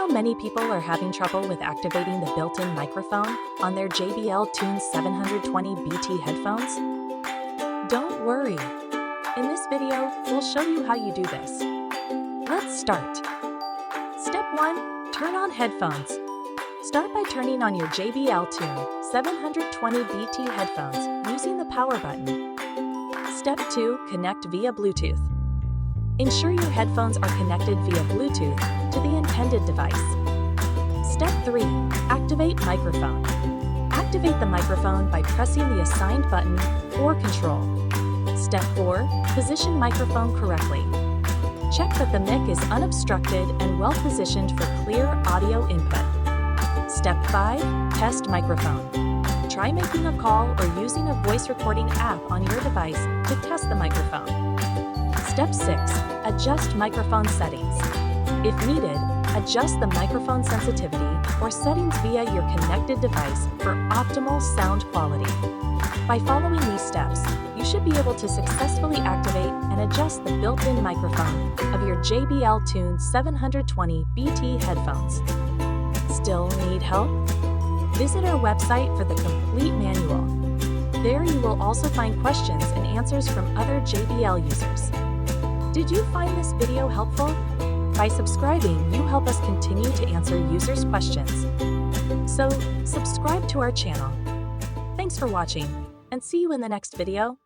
know many people are having trouble with activating the built-in microphone on their JBL Tune 720 BT headphones? Don't worry. In this video, we'll show you how you do this. Let's start. Step 1. Turn on headphones. Start by turning on your JBL Tune 720 BT headphones using the power button. Step 2. Connect via Bluetooth. Ensure your headphones are connected via Bluetooth to the intended device. Step 3. Activate microphone. Activate the microphone by pressing the assigned button or control. Step 4. Position microphone correctly. Check that the mic is unobstructed and well positioned for clear audio input. Step 5. Test microphone. Try making a call or using a voice recording app on your device to test the microphone. Step 6. Adjust microphone settings. If needed, adjust the microphone sensitivity or settings via your connected device for optimal sound quality. By following these steps, you should be able to successfully activate and adjust the built-in microphone of your JBL Tune 720 BT headphones. Still need help? Visit our website for the complete manual. There you will also find questions and answers from other JBL users. Did you find this video helpful? By subscribing, you help us continue to answer users' questions. So, subscribe to our channel. Thanks for watching, and see you in the next video.